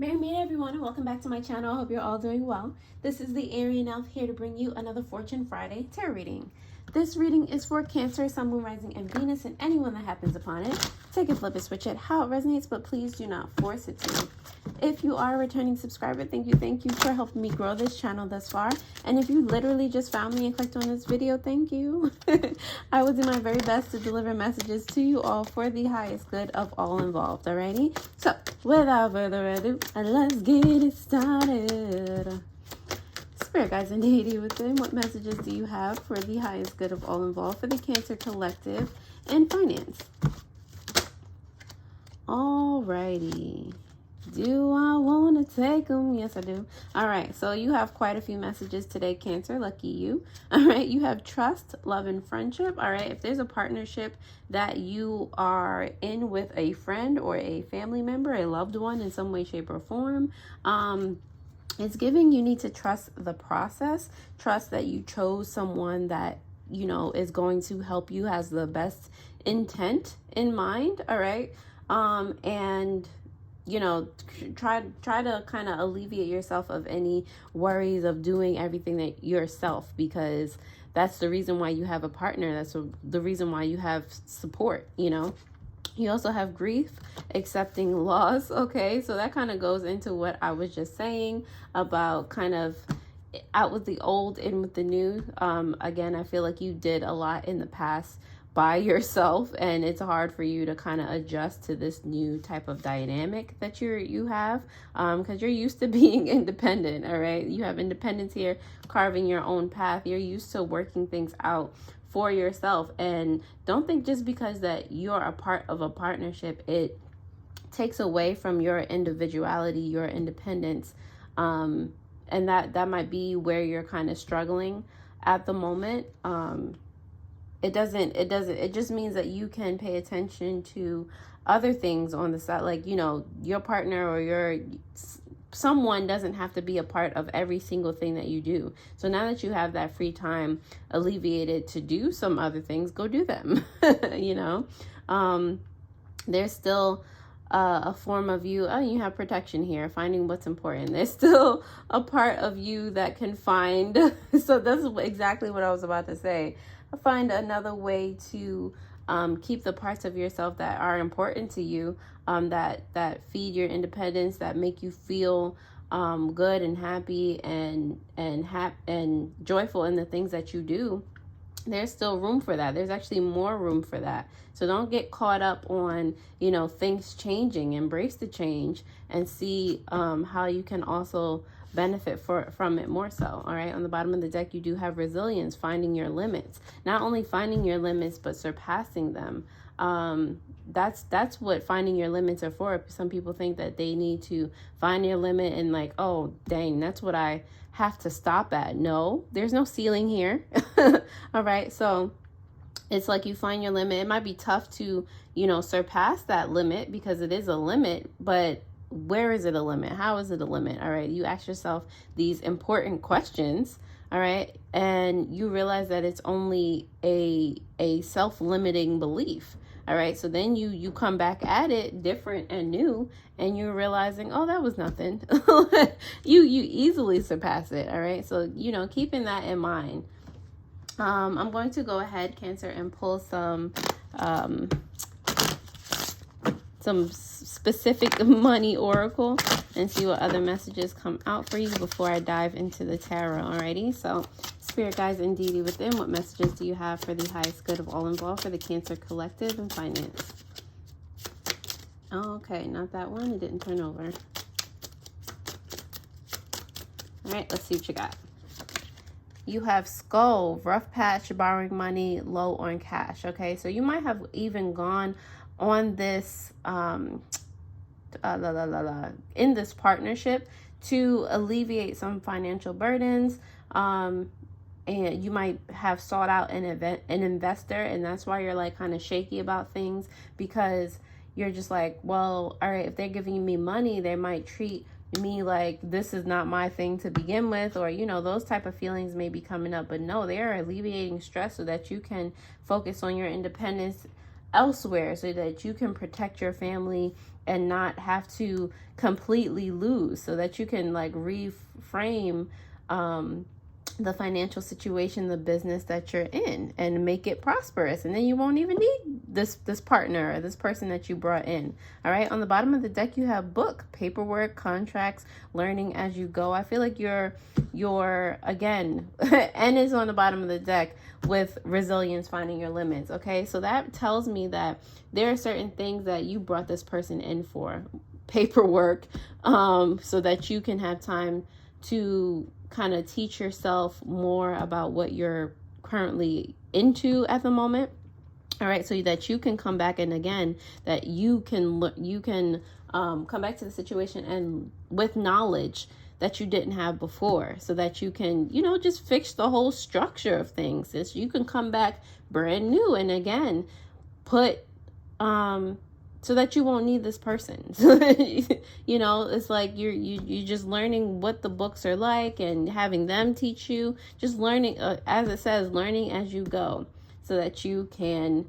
Merry everyone, and welcome back to my channel. I hope you're all doing well. This is the Arian Elf here to bring you another Fortune Friday tarot reading. This reading is for Cancer, Sun, Moon, Rising, and Venus, and anyone that happens upon it. Take it, flip it, switch it, how it resonates, but please do not force it to. If you are a returning subscriber, thank you for helping me grow this channel thus far. And if you literally just found me and clicked on this video, thank you. I will do my very best to deliver messages to you all for the highest good of all involved, alrighty? So, without further ado, let's get it started. Spirit guides and deity within, what messages do you have for the highest good of all involved for the Cancer collective and finance? Alrighty. Do I want to take them? Yes, I do. All right. So you have quite a few messages today, Cancer. Lucky you. All right. You have trust, love, and friendship. All right. If there's a partnership that you are in with a friend or a family member, a loved one in some way, shape, or form, it's giving you need to trust the process. Trust that you chose someone that, you know, is going to help you, has the best intent in mind. All right. And you know, try to kind of alleviate yourself of any worries of doing everything that yourself, because that's the reason why you have a partner. That's the reason why you have support, you know. You also have grief, accepting loss. Okay, so that kind of goes into what I was just saying about kind of out with the old, in with the new. Again, I feel like you did a lot in the past by yourself, and it's hard for you to kind of adjust to this new type of dynamic that you have, because you're used to being independent. All right, you have independence here, carving your own path. You're used to working things out for yourself, and don't think just because that you're a part of a partnership it takes away from your individuality, your independence, and that might be where you're kind of struggling at the moment. It just means that you can pay attention to other things on the side, like, you know, your partner or someone doesn't have to be a part of every single thing that you do. So now that you have that free time alleviated to do some other things, go do them. You know, there's still a form of you. Oh, you have protection here, finding what's important. There's still a part of you that can find. So that's exactly what I was about to say. Find another way to keep the parts of yourself that are important to you, that feed your independence, that make you feel good and happy and joyful in the things that you do. There's still room for that. There's actually more room for that. So don't get caught up on, you know, things changing. Embrace the change and see how you can also benefit from it more so. All right, on the bottom of the deck you do have resilience, finding your limits. Not only finding your limits but surpassing them. That's what finding your limits are for. Some people think that they need to find your limit and like, oh dang, that's what I have to stop at. No, there's no ceiling here. All right, so it's like you find your limit. It might be tough to, you know, surpass that limit because it is a limit, but where is it a limit? How is it a limit? All right, you ask yourself these important questions, all right, and you realize that it's only a self-limiting belief. All right, so then you come back at it different and new, and you're realizing, oh, that was nothing. you easily surpass it. All right, so, you know, keeping that in mind. I'm going to go ahead, Cancer, and pull some specific money oracle and see what other messages come out for you before I dive into the tarot. Alrighty, so spirit guides and deity within, what messages do you have for the highest good of all involved for the Cancer collective and finance? Okay, not that one. It didn't turn over. All right, let's see what you got. You have skull, rough patch, borrowing money, low on cash. Okay, so you might have even gone on this in this partnership to alleviate some financial burdens, and you might have sought out an investor, and that's why you're like kind of shaky about things, because you're just like, well, all right, if they're giving me money, they might treat me like this is not my thing to begin with, or, you know, those type of feelings may be coming up. But no, they are alleviating stress so that you can focus on your independence, elsewhere so that you can protect your family and not have to completely lose, so that you can like reframe the financial situation, the business that you're in, and make it prosperous. And then you won't even need this partner or this person that you brought in. All right. On the bottom of the deck, you have book, paperwork, contracts, learning as you go. I feel like you're again, N is on the bottom of the deck with resilience, finding your limits. Okay. So that tells me that there are certain things that you brought this person in for, paperwork, so that you can have time to kind of teach yourself more about what you're currently into at the moment. All right, so that you can come back, and again, that you can come back to the situation and with knowledge that you didn't have before, so that you can, just fix the whole structure of things. So you can come back brand new, and again, put so that you won't need this person. It's like you're just learning what the books are like and having them teach you, just learning, as it says, learning as you go, so that you can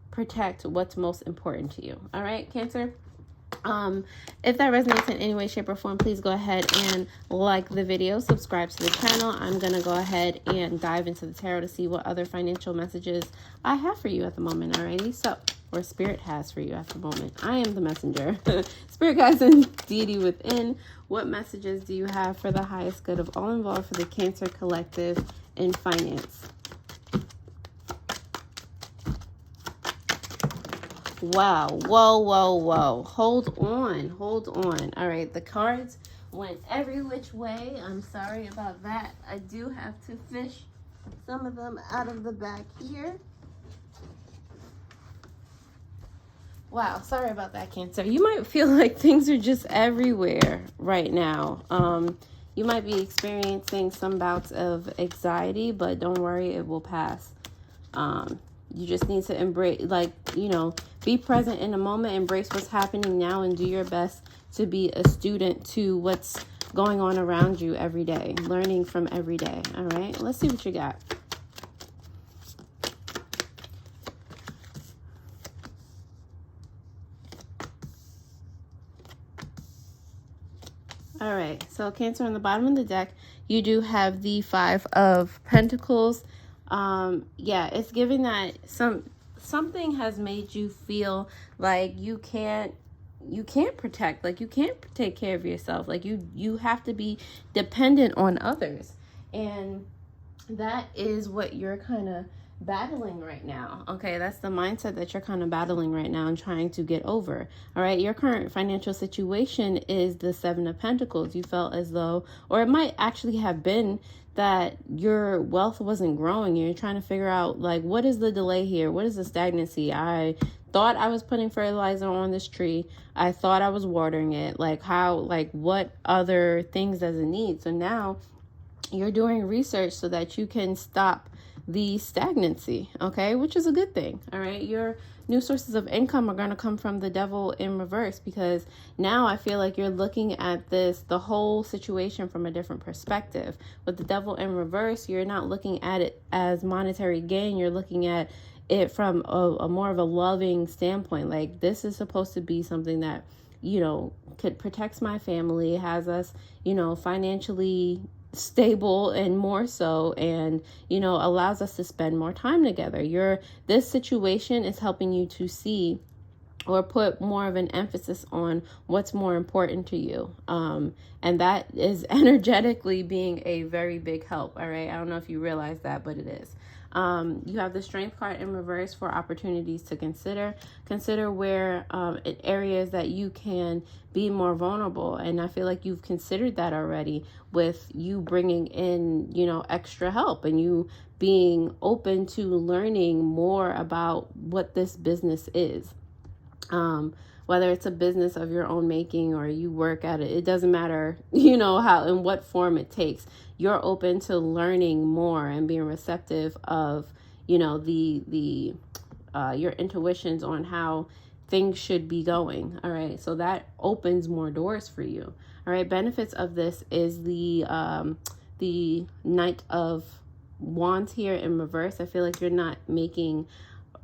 protect what's most important to you. All right, Cancer. If that resonates in any way, shape, or form, please go ahead and like the video, subscribe to the channel. I'm going to go ahead and dive into the tarot to see what other financial messages I have for you at the moment. Alrighty, so, or Spirit has for you at the moment. I am the messenger. Spirit guides and deity within. What messages do you have for the highest good of all involved for the Cancer collective in finance? Wow. Whoa. Hold on. All right. The cards went every which way. I'm sorry about that. I do have to fish some of them out of the back here. Wow. Sorry about that, Cancer. You might feel like things are just everywhere right now. You might be experiencing some bouts of anxiety, but don't worry, it will pass. You just need to embrace, be present in the moment, embrace what's happening now, and do your best to be a student to what's going on around you every day, learning from every day. All right, let's see what you got. All right, so Cancer, on the bottom of the deck, you do have the Five of Pentacles. It's giving that something has made you feel like you can't protect, like you can't take care of yourself, like you have to be dependent on others, and that is what you're kind of battling right now. Okay, that's the mindset that you're kind of battling right now and trying to get over. All right, your current financial situation is the Seven of Pentacles. You felt as though, or it might actually have been, that your wealth wasn't growing. You're trying to figure out, like, what is the delay here? What is the stagnancy? I thought I was putting fertilizer on this tree. I thought I was watering it. Like, what other things does it need? So now you're doing research so that you can stop the stagnancy, okay, which is a good thing. All right, your new sources of income are going to come from the Devil in reverse, because now I feel like you're looking at the whole situation from a different perspective. With the Devil in reverse, you're not looking at it as monetary gain. You're looking at it from a more of a loving standpoint. Like, this is supposed to be something that, protects my family, has us, financially stable and more so, and allows us to spend more time together. This situation is helping you to see or put more of an emphasis on what's more important to you, and that is energetically being a very big help. All right, I don't know if you realize that, but it is. You have the Strength card in reverse for opportunities to consider where areas that you can be more vulnerable, and I feel like you've considered that already with you bringing in extra help, and you being open to learning more about what this business is. Whether it's a business of your own making or you work at it, it doesn't matter, how, in what form it takes. You're open to learning more and being receptive of, your intuitions on how things should be going. All right. So that opens more doors for you. All right. Benefits of this is the Knight of Wands here in reverse. I feel like you're not making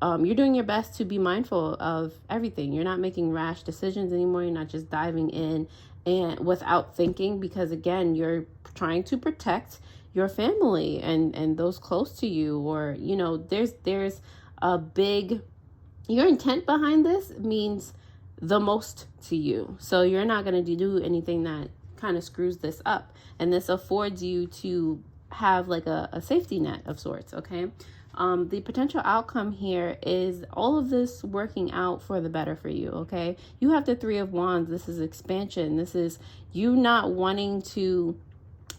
you're doing your best to be mindful of everything. You're not making rash decisions anymore. You're not just diving in and without thinking, because again, you're trying to protect your family and those close to you, or, you know, there's a big, your intent behind this means the most to you. So you're not going to do anything that kind of screws this up. And this affords you to have like a safety net of sorts. Okay. The potential outcome here is all of this working out for the better for you. Okay. You have the Three of Wands. This is expansion. This is you not wanting to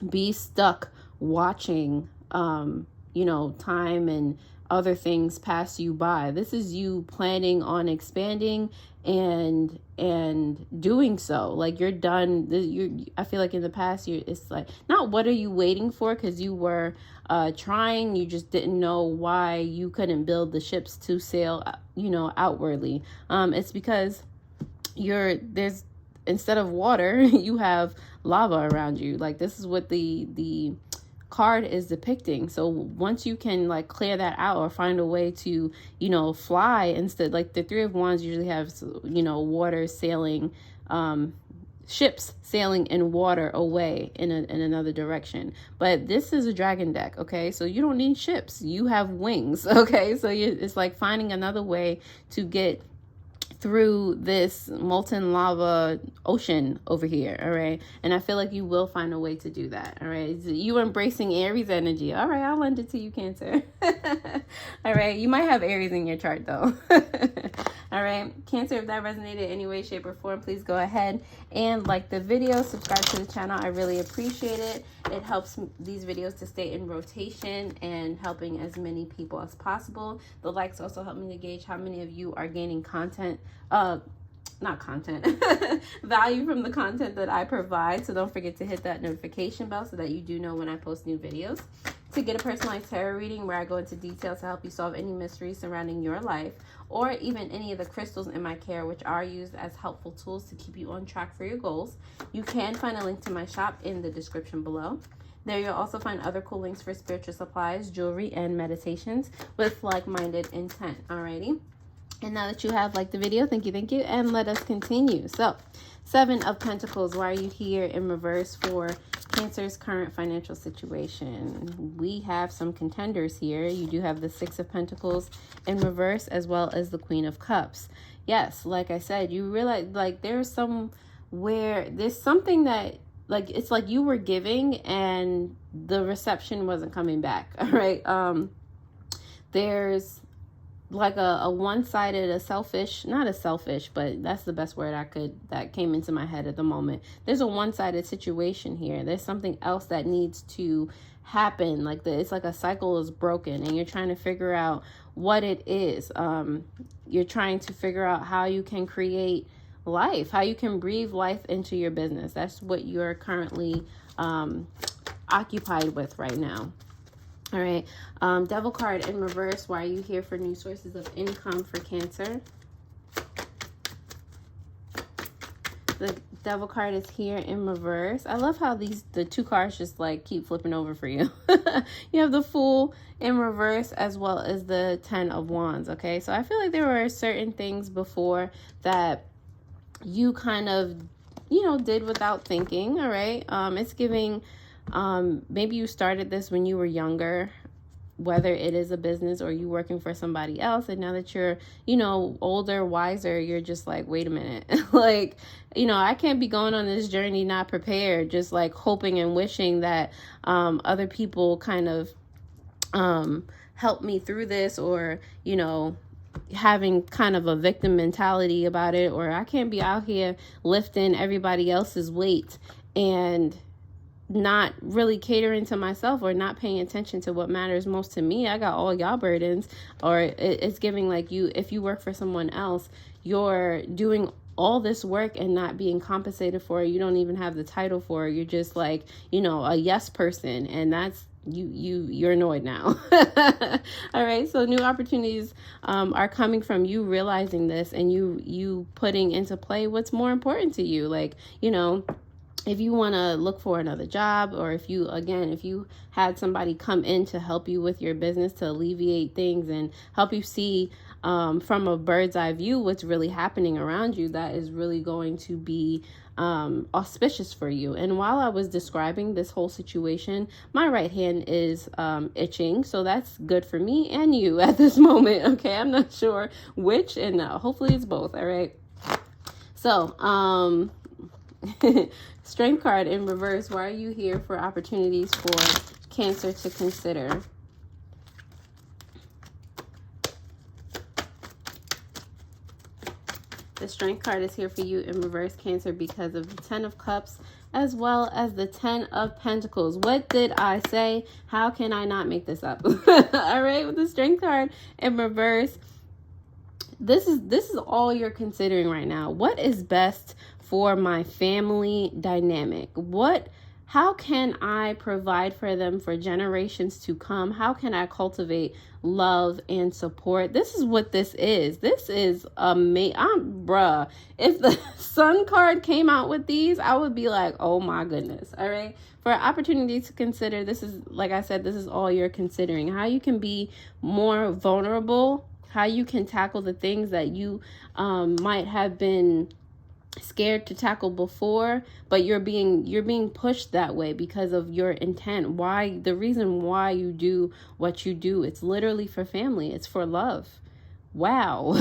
be stuck watching, you know, time and other things pass you by. This is you planning on expanding and doing so. Like you're done. I feel like in the past, it's like, not what are you waiting for, because you were trying, you just didn't know why you couldn't build the ships to sail, you know, outwardly. It's because there's instead of water, you have lava around you. Like this is what the card is depicting. So once you can like clear that out or find a way to, you know, fly instead, like the Three of Wands usually have, you know, water sailing, ships sailing in water away in another direction. But this is a dragon deck. Okay. So you don't need ships. You have wings. Okay. So it's like finding another way to get through this molten lava ocean over here. All right. And I feel like you will find a way to do that. All right. You embracing Aries energy. All right. I'll lend it to you, Cancer. All right. You might have Aries in your chart though. All right. Cancer, if that resonated in any way, shape, or form, please go ahead and like the video, subscribe to the channel. I really appreciate it. It helps these videos to stay in rotation and helping as many people as possible. The likes also help me to gauge how many of you are gaining content, not content, value from the content that I provide. So don't forget to hit that notification bell so that you do know when I post new videos. To get a personalized tarot reading where I go into detail to help you solve any mysteries surrounding your life, or even any of the crystals in my care, which are used as helpful tools to keep you on track for your goals, you can find a link to my shop in the description below. There you'll also find other cool links for spiritual supplies, jewelry, and meditations with like-minded intent. Alrighty. And now that you have liked the video, thank you, and let us continue. So, Seven of Pentacles, why are you here in reverse for Cancer's current financial situation? We have some contenders here. You do have the Six of Pentacles in reverse, as well as the Queen of Cups. Yes, like I said, you realize like there's something that, like, it's like you were giving and the reception wasn't coming back. All right. There's like a one-sided, not a selfish, but that's the best word that came into my head at the moment. There's a one-sided situation here. There's something else that needs to happen. Like it's like a cycle is broken and you're trying to figure out what it is. You're trying to figure out how you can create life, how you can breathe life into your business. That's what you're currently occupied with right now. All right. Devil card in reverse. Why are you here for new sources of income for Cancer? The Devil card is here in reverse. I love how the two cards just like keep flipping over for you. You have the Fool in reverse as well as the Ten of Wands. Okay. So I feel like there were certain things before that you kind of, you know, did without thinking. All right. It's giving, maybe you started this when you were younger, whether it is a business or you working for somebody else. And now that you're, you know, older, wiser, you're just like, wait a minute, like, you know, I can't be going on this journey not prepared, just like hoping and wishing that other people kind of help me through this, or, you know, having kind of a victim mentality about it, or I can't be out here lifting everybody else's weight and not really catering to myself or not paying attention to what matters most to me. I got all y'all burdens. Or it's giving like if you work for someone else, you're doing all this work and not being compensated for it. You don't even have the title for it. You're just like, you know, a yes person, and that's you're annoyed now. All right. So new opportunities are coming from you realizing this and you putting into play what's more important to you. Like, you know, if you want to look for another job, or if you had somebody come in to help you with your business, to alleviate things and help you see from a bird's eye view what's really happening around you that is really going to be auspicious for you. And while I was describing this whole situation, my right hand is itching, so that's good for me and you at this moment. Okay, I'm not sure which, and hopefully it's both. All right, so Strength card in reverse. Why are you here? For opportunities for Cancer to consider. The Strength card is here for you in reverse, Cancer, because of the 10 of Cups as well as the 10 of Pentacles. What did I say? How can I not make this up? All right, with the Strength card in reverse, this is all you're considering right now. What is best for my family dynamic? How can I provide for them for generations to come? How can I cultivate love and support? This is what this is. This is amazing. Bruh, if the Sun card came out with these, I would be like, oh my goodness. All right. For opportunities to consider, this is, like I said, this is all you're considering. How you can be more vulnerable, how you can tackle the things that you might have been scared to tackle before, but you're being pushed that way because of your intent. The reason why you do what you do, it's literally for family, it's for love. Wow.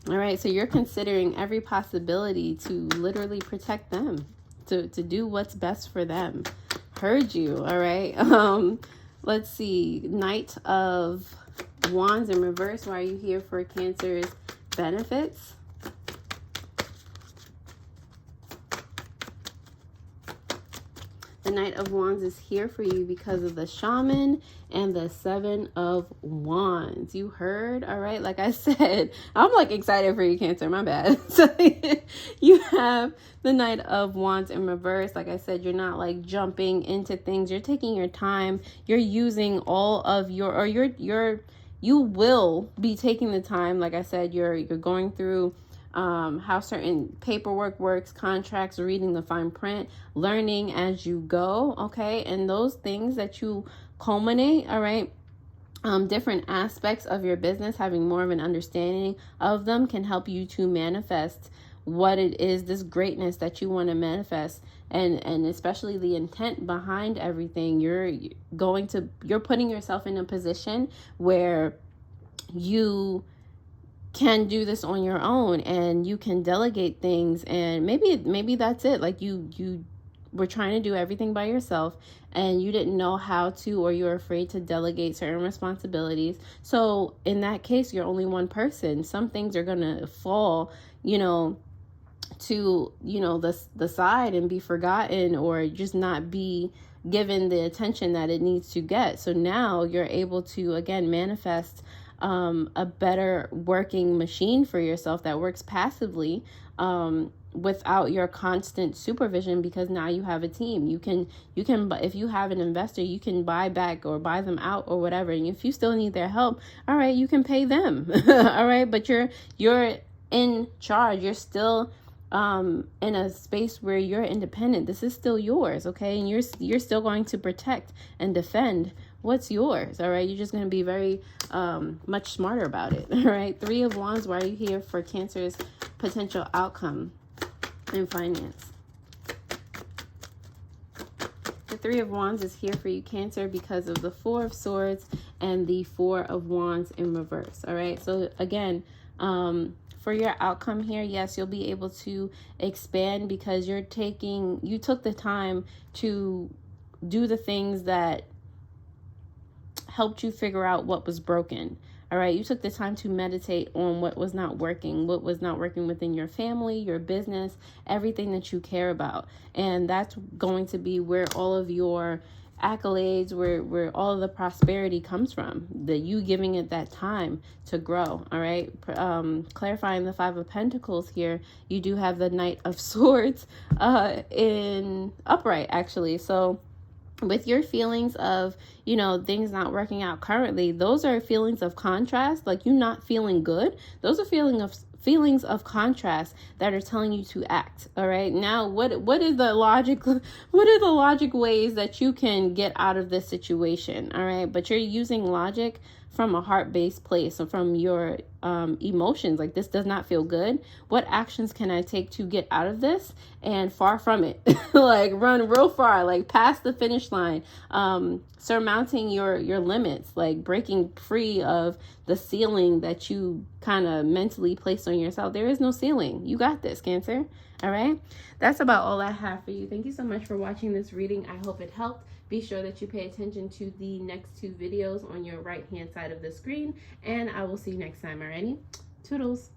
All right, so you're considering every possibility to literally protect them, to do what's best for them. Heard you. All right. Let's see, Knight of Wands in reverse. Why are you here? For Cancer's benefits. The Knight of Wands is here for you because of the Shaman and the 7 of Wands. You heard? All right. Like I said, I'm like excited for you, Cancer. My bad. So you have the Knight of Wands in reverse. Like I said, you're not like jumping into things. You're taking your time. You're using all of you will be taking the time. Like I said, you're going through how certain paperwork works, contracts, reading the fine print, learning as you go. Okay. And those things that you culminate, all right, different aspects of your business, having more of an understanding of them can help you to manifest what it is, this greatness that you want to manifest, and especially the intent behind everything. You're putting yourself in a position where you can do this on your own, and you can delegate things, and maybe that's it. Like you were trying to do everything by yourself and you didn't know how to, or you're afraid to delegate certain responsibilities. So in that case, you're only one person. Some things are gonna fall, to the side and be forgotten, or just not be given the attention that it needs to get. So now you're able to again manifest a better working machine for yourself that works passively, without your constant supervision, because now you have a team. You can, if you have an investor, you can buy back or buy them out or whatever. And if you still need their help, all right, you can pay them. All right. But you're in charge. You're still in a space where you're independent. This is still yours. Okay. And you're still going to protect and defend what's yours. All right. You're just going to be very much smarter about it. All right. 3 of Wands. Why are you here? For Cancer's potential outcome in finance. The 3 of Wands is here for you, Cancer, because of the 4 of Swords and the 4 of Wands in reverse. All right. So again, for your outcome here, yes, you'll be able to expand because you took the time to do the things that helped you figure out what was broken. All right. You took the time to meditate on what was not working within your family, your business, everything that you care about. And that's going to be where all of your accolades, where all of the prosperity comes from, that you giving it that time to grow. All right. Clarifying the 5 of Pentacles here, you do have the Knight of Swords in upright, actually. So with your feelings of, things not working out currently, those are feelings of contrast, like you not feeling good. Those are feelings feelings of contrast that are telling you to act. All right. Now, what is the logic? What are the logic ways that you can get out of this situation? All right. But you're using logic from a heart-based place, or from your emotions. Like, this does not feel good. What actions can I take to get out of this? And far from it. Like, run real far, like past the finish line, surmounting your limits, like breaking free of the ceiling that you kind of mentally placed on yourself. There is no ceiling. You got this, Cancer. All right. That's about all I have for you. Thank you so much for watching this reading. I hope it helped. Be sure that you pay attention to the next 2 videos on your right hand side of the screen, and I will see you next time. Alrighty? Toodles.